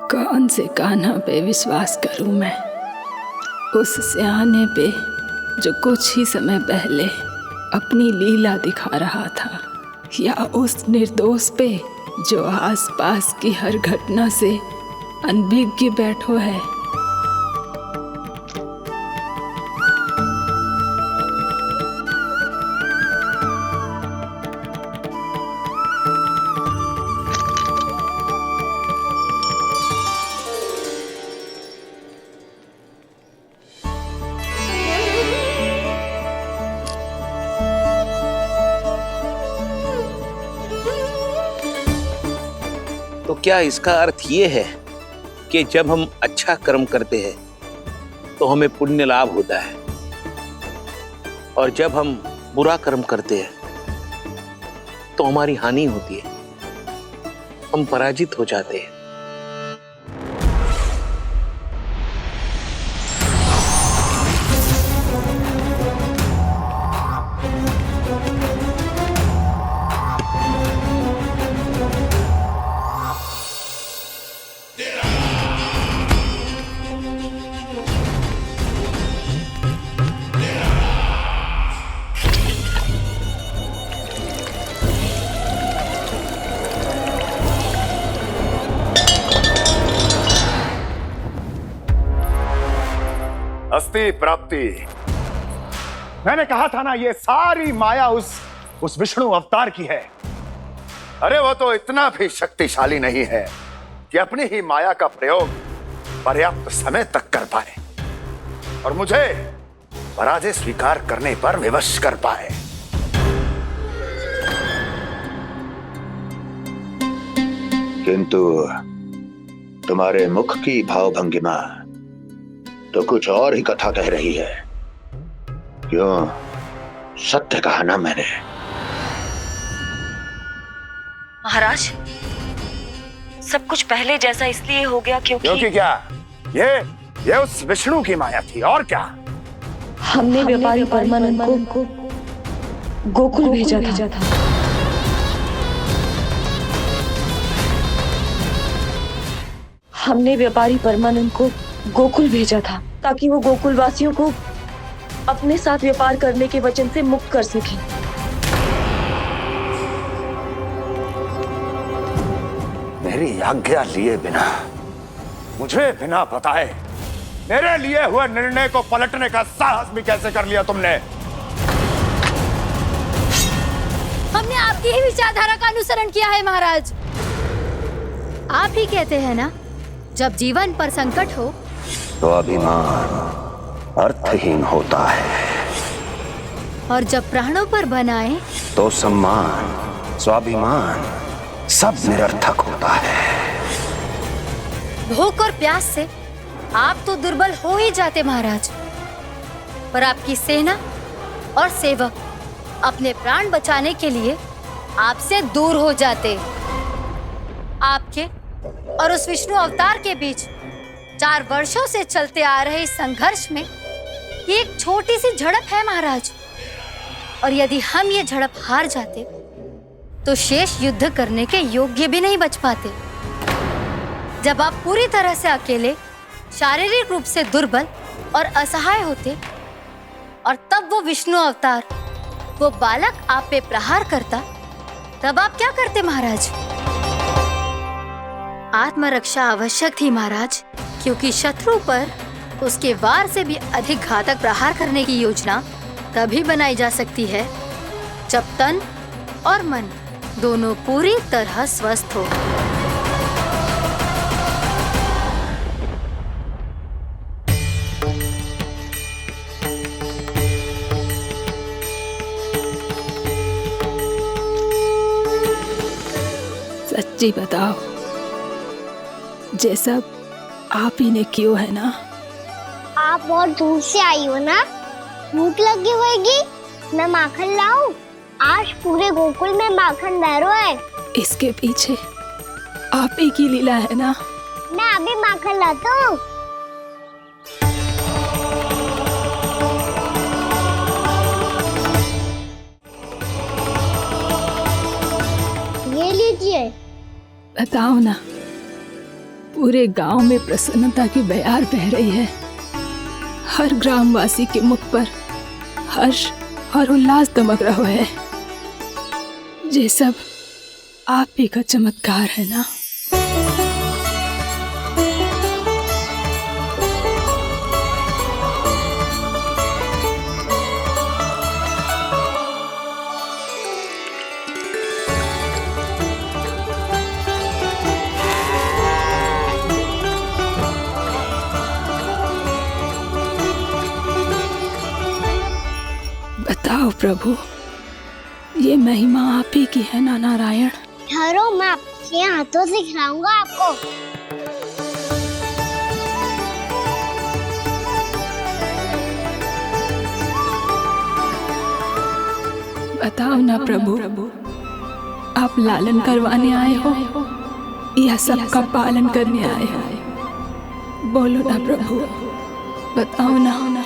कौन से कान्हा पे विश्वास करूं मैं? उस सियाने पे जो कुछ ही समय पहले अपनी लीला दिखा रहा था, या उस निर्दोष पे जो आसपास की हर घटना से अनभिज्ञ बैठो है? तो क्या इसका अर्थ ये है कि जब हम अच्छा कर्म करते हैं तो हमें पुण्य लाभ होता है, और जब हम बुरा कर्म करते हैं तो हमारी हानि होती है, हम पराजित हो जाते हैं? अस्ति प्राप्ति। मैंने कहा था ना, ये सारी माया उस विष्णु अवतार की है। अरे वो तो इतना भी शक्तिशाली नहीं है कि अपनी ही माया का प्रयोग पर्याप्त समय तक कर पाए और मुझे पराजय स्वीकार करने पर विवश कर पाए। किंतु तुम्हारे मुख की भावभंगिमा तो कुछ और ही कथा कह रही है। क्यों? सत्य कहा ना मैंने। महाराज, सब कुछ पहले जैसा इसलिए हो गया क्योंकि क्या? ये उस विष्णु की माया थी, और क्या? हमने व्यापारी परमानंद को गोकुल भेजा था। हमने व्यापारी परमानंद को गोकुल भेजा था ताकि वो गोकुल वासियों को अपने साथ व्यापार करने के वचन से मुक्त कर सके। मेरी आज्ञा लिए बिना, मुझे बिना बताए मेरे लिए हुए निर्णय को पलटने का साहस भी कैसे कर लिया तुमने? हमने आपकी ही विचारधारा का अनुसरण किया है महाराज। आप ही कहते हैं ना, जब जीवन पर संकट हो तो अभिमान अर्थहीन होता है, और जब प्राणों पर बनाए तो सम्मान स्वाभिमान सब निरर्थक होता है। भूख और प्यास से आप तो दुर्बल हो ही जाते महाराज, पर आपकी सेना और सेवक अपने प्राण बचाने के लिए आपसे दूर हो जाते। आपके और उस विष्णु अवतार के बीच 4 वर्षों से चलते आ रहे इस संघर्ष में ये एक छोटी सी झड़प है महाराज, और यदि हम ये झड़प हार जाते तो शेष युद्ध करने के योग्य भी नहीं बच पाते। जब आप पूरी तरह से अकेले, शारीरिक रूप से दुर्बल और असहाय होते, और तब वो विष्णु अवतार, वो बालक आप पे प्रहार करता, तब आप क्या करते महाराज? आत्मरक्षा आवश्यक थी महाराज, क्योंकि शत्रु पर उसके वार से भी अधिक घातक प्रहार करने की योजना तभी बनाई जा सकती है जब तन और मन दोनों पूरी तरह स्वस्थ हो। सच्ची बताओ, जैसा आप ही ने कियो है ना? आप बहुत दूर से आई हो ना, भूख लगी होगी, मैं माखन लाऊं? आज पूरे गोकुल में माखन बह रहा है। इसके पीछे आप ही की लीला है ना? मैं अभी माखन लाता हूँ। ये लीजिए। बताओ ना, पूरे गांव में प्रसन्नता की बयार बह रही है। हर ग्रामवासी के मुख पर हर्ष और उल्लास दमक रहा है। ये सब आप ही का चमत्कार है ना? बताओ प्रभु, ये महिमा आप ही की है ना नारायण? ठहरो, मैं आपके हाथों से खिलाऊंगा आपको। बताओ ना प्रभु, आप लालन करवाने आए हो या सबका पालन करने आए हो? बोलो ना प्रभु, बताओ ना।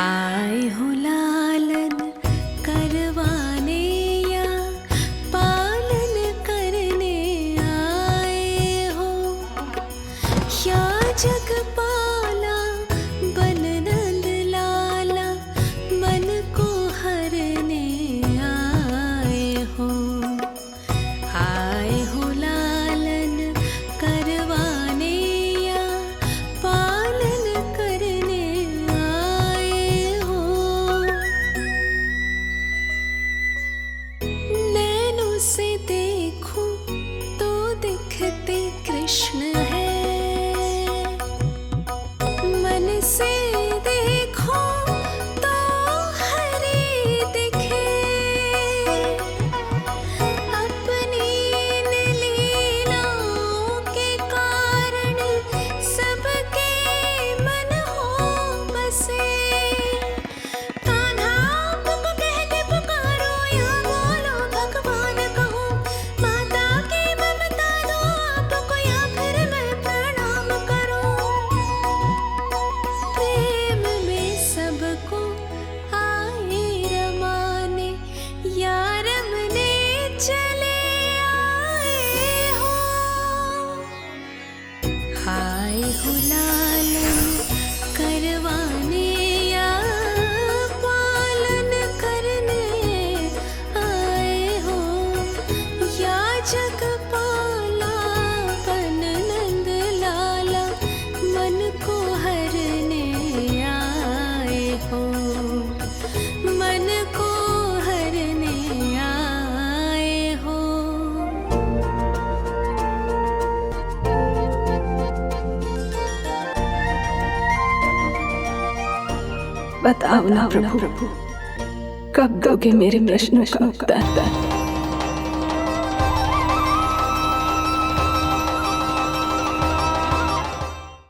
आए हो लालन करवाने या पालन करने आए हो, या जगपाला बन नंद लाला मन को हरने आए हो। आए हो लालन करवाने या पालन करने आए हो। नैनों से देखूं तो दिखते कृष्ण है, मन से देखो तो हरि दिखे। अपनी इन लीलाओं के कारण सबके मन हो बसे। कान्हा आपको कह के पुकारो या बोलो भगवान कहो, माता की ममता दो आपको या फिर मैं प्रणाम करूं। प्रेम में सबको आए रमाने, या रमने चले आए हो। आए हो लालन करवाने या पालन बताओ ना प्रभु, कब दोगे मेरे प्रश्नों का उत्तर?